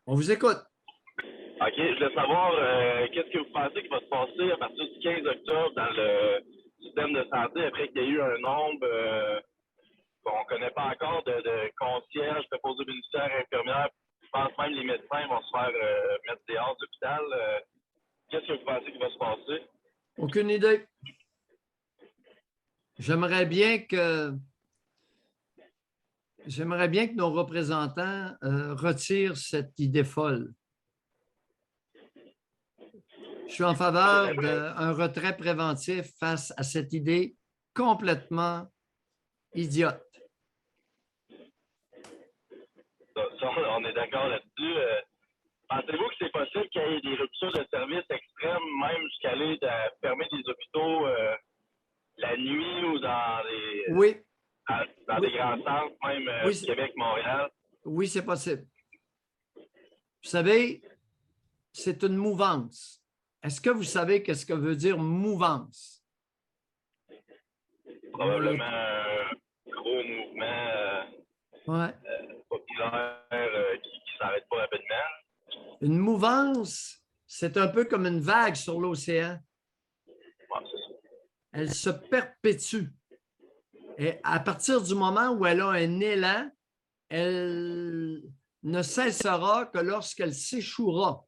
On vous écoute. OK, je voulais savoir qu'est-ce que vous pensez qui va se passer à partir du 15 octobre dans le système de santé après qu'il y ait eu un nombre qu'on ne connaît pas encore de concierges, de postes bénéficiaires, infirmières. Je pense même que les médecins vont se faire mettre dehors de l'hôpital. Qu'est-ce que vous pensez qui va se passer? Aucune idée. J'aimerais bien que nos représentants retirent cette idée folle. Je suis en faveur d'un retrait préventif face à cette idée complètement idiote. On est d'accord là-dessus. Pensez-vous que c'est possible qu'il y ait des ruptures de services extrêmes, même jusqu'à aller fermer des hôpitaux la nuit ou dans Oui. des grands centres, même Québec, Montréal? Oui, c'est possible. Vous savez, c'est une mouvance. Est-ce que vous savez qu'est-ce que veut dire mouvance? Probablement un gros mouvement populaire qui ne s'arrête pas rapidement. Une mouvance, c'est un peu comme une vague sur l'océan. Ouais, c'est ça. Elle se perpétue. Et à partir du moment où elle a un élan, elle ne cessera que lorsqu'elle s'échouera.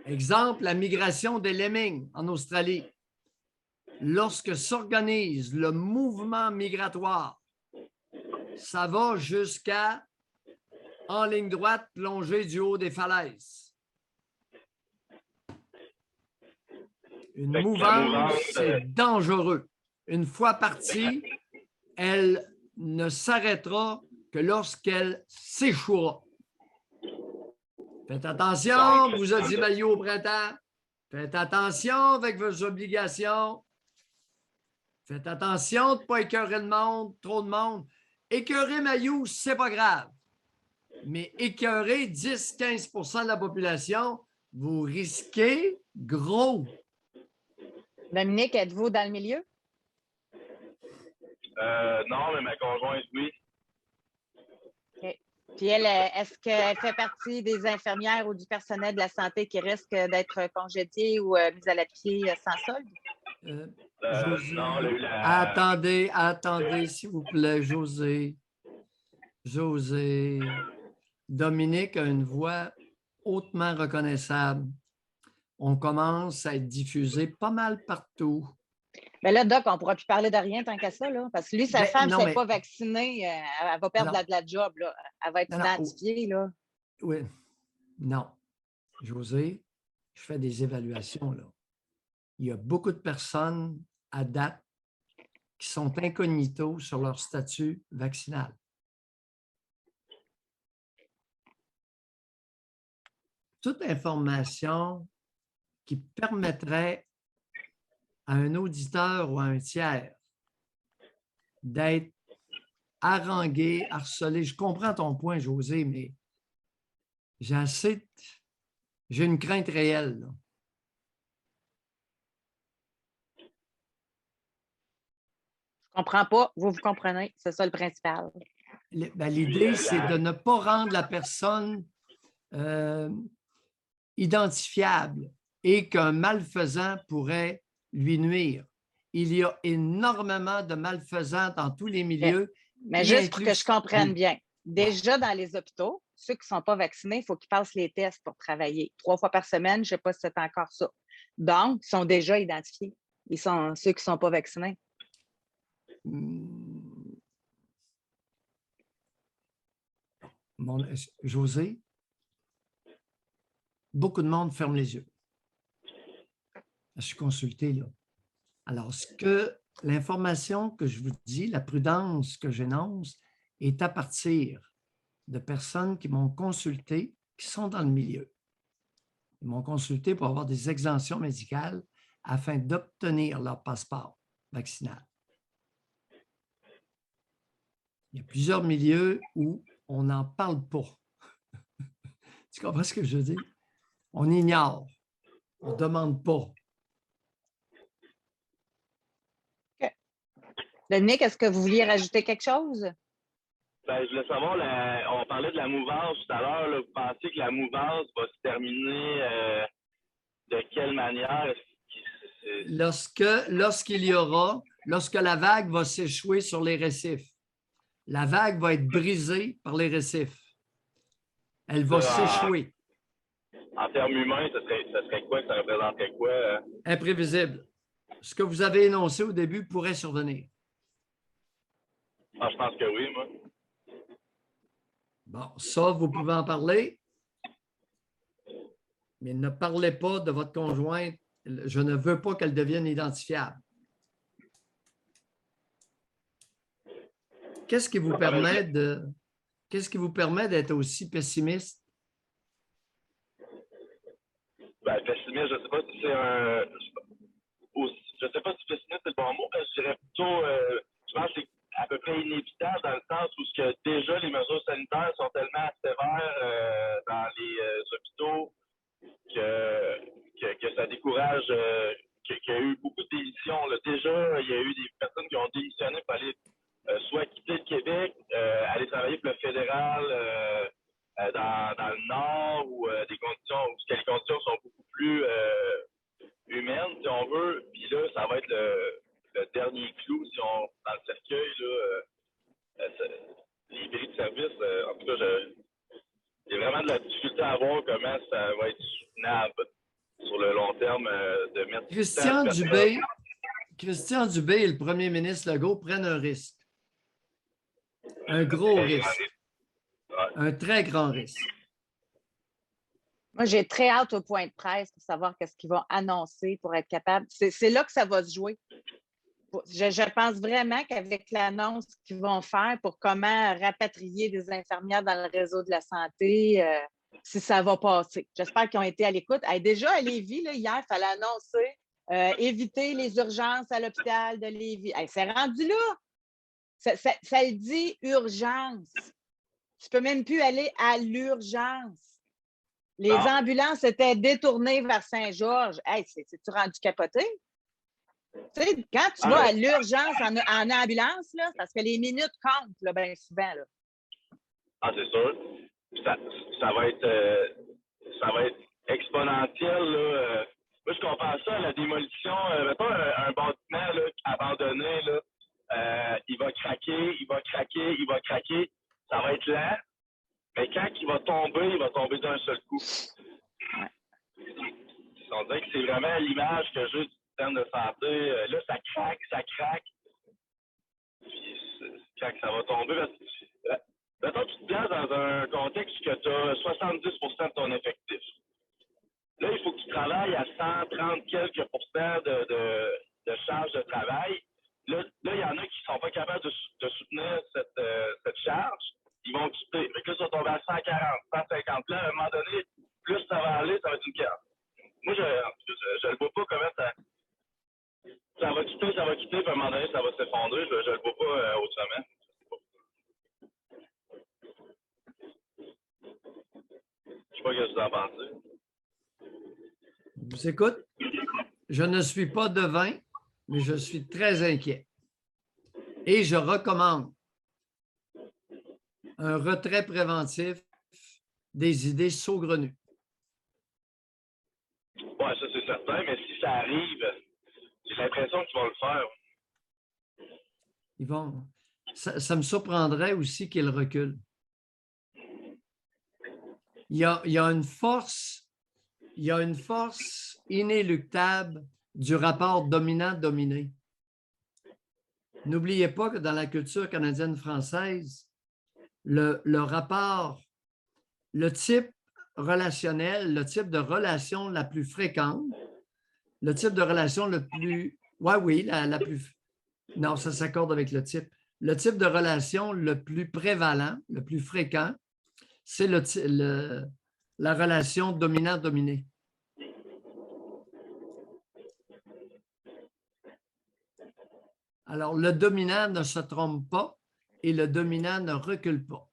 Exemple, la migration des lemmings en Australie. Lorsque s'organise le mouvement migratoire, ça va jusqu'à en ligne droite plonger du haut des falaises. Une mouvance, c'est dangereux. Une fois partie, elle ne s'arrêtera que lorsqu'elle s'échouera. Faites attention, vous a dit Maillot au printemps. Faites attention avec vos obligations. Faites attention de ne pas écœurer le monde, trop de monde. Écœurer Maillot, c'est pas grave. Mais écœurer 10-15 % de la population, vous risquez gros. Dominique, êtes-vous dans le milieu? Non, mais ma conjointe, oui. Okay. Puis elle, est-ce qu'elle fait partie des infirmières ou du personnel de la santé qui risque d'être congédié ou mis à la pied sans solde? Non, Attendez, s'il vous plaît, José. Dominique a une voix hautement reconnaissable. On commence à être diffusé pas mal partout. Mais là, Doc, on ne pourra plus parler de rien tant qu'à ça, là, parce que lui, sa femme, si elle n'est pas vaccinée, elle va perdre de la job. Là. Elle va être identifiée. Là. Oui. Non. José, je fais des évaluations. Là. Il y a beaucoup de personnes à date qui sont incognito sur leur statut vaccinal. Toute information qui permettrait à un auditeur ou à un tiers d'être harangué, harcelé. Je comprends ton point, José, mais j'ai une crainte réelle. Là. Je ne comprends pas. Vous comprenez. C'est ça le principal. L'idée, c'est de ne pas rendre la personne identifiable et qu'un malfaisant pourrait lui nuire. Il y a énormément de malfaisants dans tous les milieux. Mais juste pour que je comprenne bien, déjà dans les hôpitaux, ceux qui ne sont pas vaccinés, il faut qu'ils passent les tests pour travailler. 3 fois par semaine, je ne sais pas si c'est encore ça. Donc, ils sont déjà identifiés. Ils sont ceux qui ne sont pas vaccinés. José, beaucoup de monde ferme les yeux. Je suis consulté, là. Alors, l'information que je vous dis, la prudence que j'énonce, est à partir de personnes qui m'ont consulté, qui sont dans le milieu. Ils m'ont consulté pour avoir des exemptions médicales afin d'obtenir leur passeport vaccinal. Il y a plusieurs milieux où on n'en parle pas. Tu comprends ce que je veux dire? On ignore. On ne demande pas. Okay. Dominique, est-ce que vous vouliez rajouter quelque chose? Ben, je voulais savoir, on parlait de la mouvance tout à l'heure. Vous pensez que la mouvance va se terminer de quelle manière? Lorsque la vague va s'échouer sur les récifs, la vague va être brisée par les récifs. Elle va s'échouer. En termes humains, ça serait quoi? Ça représenterait quoi? Imprévisible. Ce que vous avez énoncé au début pourrait survenir. Ah, je pense que oui, moi. Bon, ça, vous pouvez en parler, mais ne parlez pas de votre conjointe. Je ne veux pas qu'elle devienne identifiable. Qu'est-ce qui vous permet d'être aussi pessimiste? Ben, pessimiste, je ne sais pas si c'est un... Je ne sais pas si pessimiste c'est le bon mot, mais je dirais plutôt... je pense que c'est à peu près inévitable dans le sens où déjà les mesures sanitaires sont tellement sévères dans les hôpitaux que ça décourage, qu'il y a eu beaucoup de démissions. Là. Déjà, il y a eu des personnes qui ont démissionné pour aller soit quitter le Québec, aller travailler pour le fédéral dans le Nord où des conditions où les conditions sont beaucoup plus humaines, si on veut. Puis là, ça va être le dernier clou dans le cercueil. Les prix de service, en tout cas, j'ai vraiment de la difficulté à voir comment ça va être soutenable sur le long terme de mettre... Christian Dubé et le premier ministre Legault prennent un risque. Un gros risque. Un très grand risque. Moi, j'ai très hâte au point de presse pour savoir qu'est-ce qu'ils vont annoncer pour être capable. C'est là que ça va se jouer. Je pense vraiment qu'avec l'annonce qu'ils vont faire pour comment rapatrier des infirmières dans le réseau de la santé, si ça va passer. J'espère qu'ils ont été à l'écoute. Déjà, à Lévis, là, hier, il fallait annoncer éviter les urgences à l'hôpital de Lévis. C'est rendu là. Ça le dit urgence. Tu ne peux même plus aller à l'urgence. Les ambulances étaient détournées vers Saint-Georges. C'est-tu rendu capoté? Tu sais, quand tu vas à l'urgence en ambulance, là, parce que les minutes comptent, là, bien souvent. Là. Ah, c'est sûr. Ça va être exponentiel. Là. Moi, je compare ça à la démolition. Mettons un bâtiment là, abandonné, là, il va craquer. Ça va être lent. Mais quand il va tomber d'un seul coup. On dirait que c'est vraiment l'image que j'ai du système de santé. Là, ça craque. Puis, quand ça va tomber, mettons que tu te places dans un contexte que tu as 70 de ton effectif. Là, il faut que tu travailles à 130 quelques pourcents de charge de travail. Là, il y en a qui ne sont pas capables de soutenir cette charge. Ils vont quitter. Mais que là, ça va tomber à 140, 150. Là, à un moment donné, plus ça va aller, ça va être une carte. Moi, je ne le vois pas comment ça va quitter, puis à un moment donné, ça va s'effondrer. Je ne le vois pas autrement. Je ne sais pas ce que vous en pensez. Je vous écoute. Je ne suis pas devin, mais je suis très inquiet. Et je recommande un retrait préventif des idées saugrenues. Oui, ça c'est certain, mais si ça arrive, j'ai l'impression qu'ils vont le faire. Ils vont. Ça me surprendrait aussi qu'ils reculent. Il y a une force inéluctable du rapport dominant-dominé. N'oubliez pas que dans la culture canadienne-française, le rapport, le type relationnel, le type de relation la plus fréquente, le type de relation le plus... la plus... Non, ça s'accorde avec le type. Le type de relation le plus prévalent, le plus fréquent, c'est la relation dominant-dominé. Alors, le dominant ne se trompe pas et le dominant ne recule pas.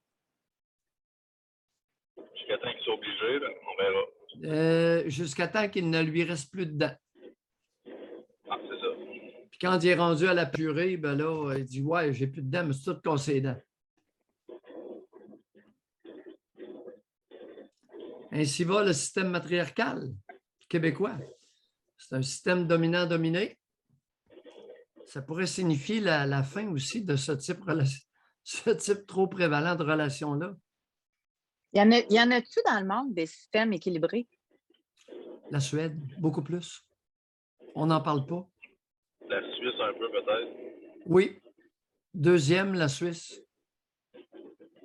Jusqu'à temps qu'il soit obligé, on verra. Jusqu'à temps qu'il ne lui reste plus de dents. Ah, c'est ça. Puis quand il est rendu à la purée, ben là, il dit « Ouais, j'ai plus de dents, mais c'est tout cassé les dents. » Ainsi va le système matriarcal québécois. C'est un système dominant-dominé. Ça pourrait signifier la fin aussi de ce type trop prévalent de relation-là. Il y en a-tu dans le monde des systèmes équilibrés? La Suède, beaucoup plus. On n'en parle pas. La Suisse, un peu, peut-être. Oui. Deuxième, la Suisse.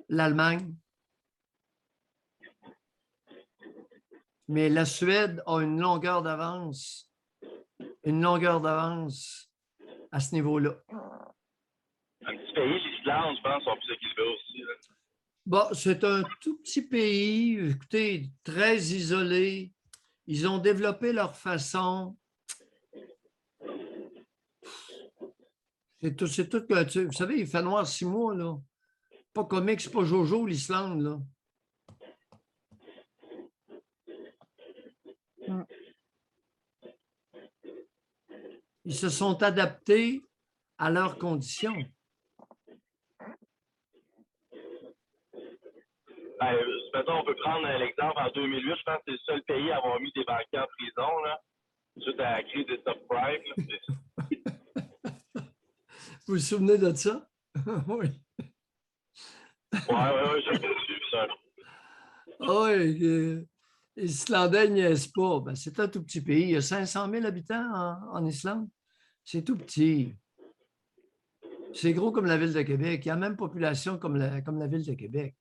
L'Allemagne. Mais la Suède a une longueur d'avance à ce niveau-là. Un petit pays, l'Islande, je pense, sont plus équilibrés aussi. Là. Bon, c'est un tout petit pays, écoutez, très isolé. Ils ont développé leur façon. C'est tout que vous savez, il fait noir 6 mois, là. Pas comique, c'est pas Jojo, l'Islande, là. Ils se sont adaptés à leurs conditions. Mettons, on peut prendre l'exemple en 2008, je pense que c'est le seul pays à avoir mis des banquiers en prison, là, suite à la crise des subprimes. Vous vous souvenez de ça? Oui. Oui, j'ai vu ça. Oui, les Islandais ne niaisent pas. Ben, c'est un tout petit pays. Il y a 500 000 habitants en Islande. C'est tout petit. C'est gros comme la ville de Québec. Il y a la même population comme la ville de Québec.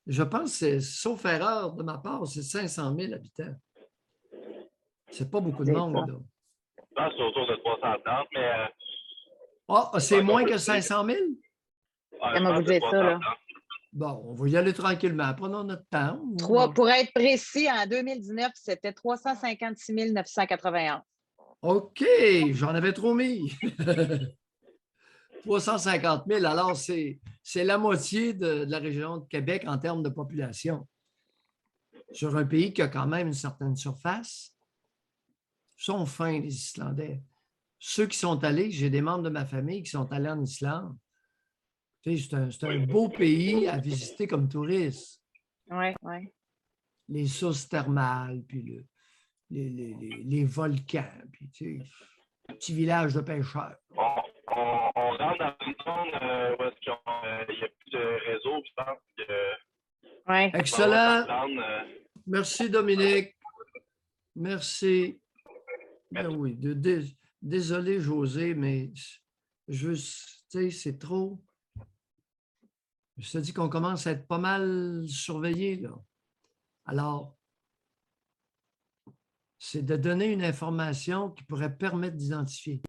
Je pense que, sauf erreur de ma part, c'est 500 000 habitants. C'est pas beaucoup de monde, là. Je pense que c'est autour de 330, mais... Ah, c'est moins que 500 000? Comment vous dites ça, là? Bon, on va y aller tranquillement. Prenons notre temps. Pour être précis, en 2019, c'était 356 991. OK, j'en avais trop mis. 350 000, alors c'est la moitié de la région de Québec en termes de population. Sur un pays qui a quand même une certaine surface, ils sont fins, les Islandais. Ceux qui sont allés, j'ai des membres de ma famille qui sont allés en Islande. C'est un beau pays à visiter comme touriste. Oui, oui. Les sources thermales, puis les volcans, puis petit village de pêcheurs. On rentre dans une zone où il n'y a plus de réseau, je pense que... Ouais. Excellent. Merci, Dominique. Merci. Ben oui, désolé, José, mais juste, tu sais, c'est trop. Je te dis qu'on commence à être pas mal surveillé, là. Alors, c'est de donner une information qui pourrait permettre d'identifier.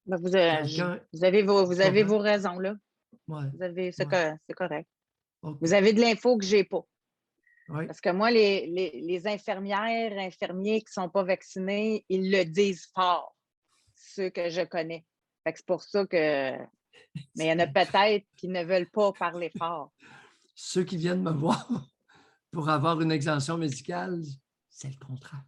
Vous avez vos raisons, là. Ouais. C'est correct. Okay. Vous avez de l'info que je n'ai pas. Oui. Parce que moi, les infirmières, infirmiers qui ne sont pas vaccinés, ils le disent fort, ceux que je connais. C'est pour ça que... Mais il y en a peut-être qui ne veulent pas parler fort. Ceux qui viennent me voir pour avoir une exemption médicale, c'est le contraire.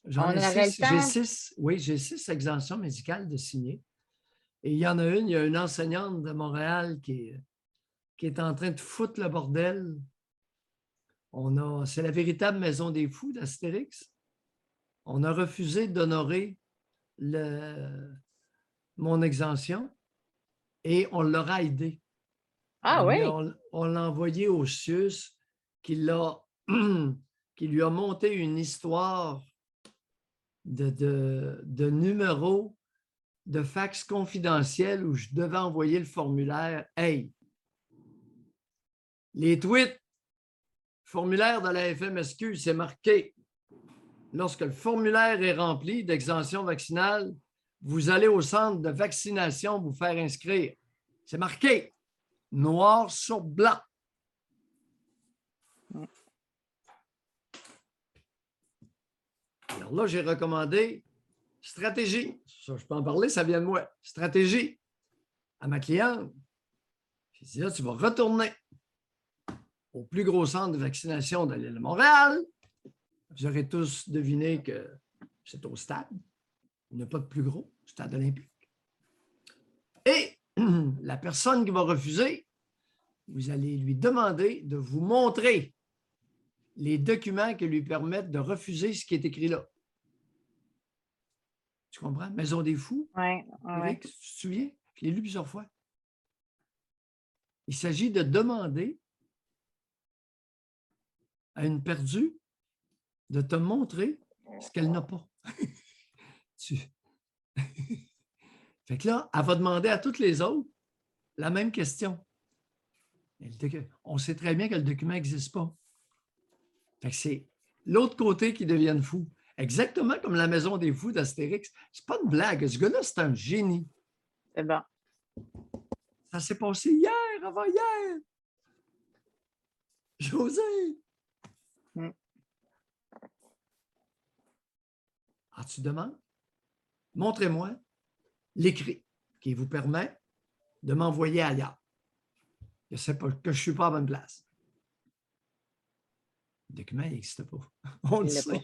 J'ai 6 exemptions médicales de signer. Et il y a une enseignante de Montréal qui est en train de foutre le bordel. C'est la véritable maison des fous d'Astérix. On a refusé d'honorer mon exemption et on l'aura aidé. Ah oui? On l'a envoyé au CIUS qui lui a monté une histoire de numéros de fax confidentiels où je devais envoyer le formulaire. Hey, les tweets, formulaire de la FMSQ, c'est marqué. Lorsque le formulaire est rempli d'exemption vaccinale, vous allez au centre de vaccination vous faire inscrire. C'est marqué, noir sur blanc. Alors là, j'ai recommandé stratégie. Ça, je peux en parler, ça vient de moi. Stratégie à ma cliente. J'ai dit là, tu vas retourner au plus gros centre de vaccination de l'île de Montréal. Vous aurez tous deviné que c'est au stade. Il n'y a pas de plus gros, stade olympique. la personne qui va refuser, vous allez lui demander de vous montrer les documents qui lui permettent de refuser ce qui est écrit là. Tu comprends? Maison des fous. Oui, Eric, tu te souviens? Je l'ai lu plusieurs fois. Il s'agit de demander à une perdue de te montrer ce qu'elle n'a pas. Fait que là, elle va demander à toutes les autres la même question. On sait très bien que le document n'existe pas. Fait que c'est l'autre côté qui devienne fou. Exactement comme la maison des fous d'Astérix. C'est pas une blague. Ce gars-là, c'est un génie. c'est bon. Ça s'est passé hier, avant-hier. José. Ah, tu demandes? Montrez-moi l'écrit qui vous permet de m'envoyer ailleurs. Je sais pas, que je ne suis pas à bonne place. Le document, il n'existe pas. On le sait.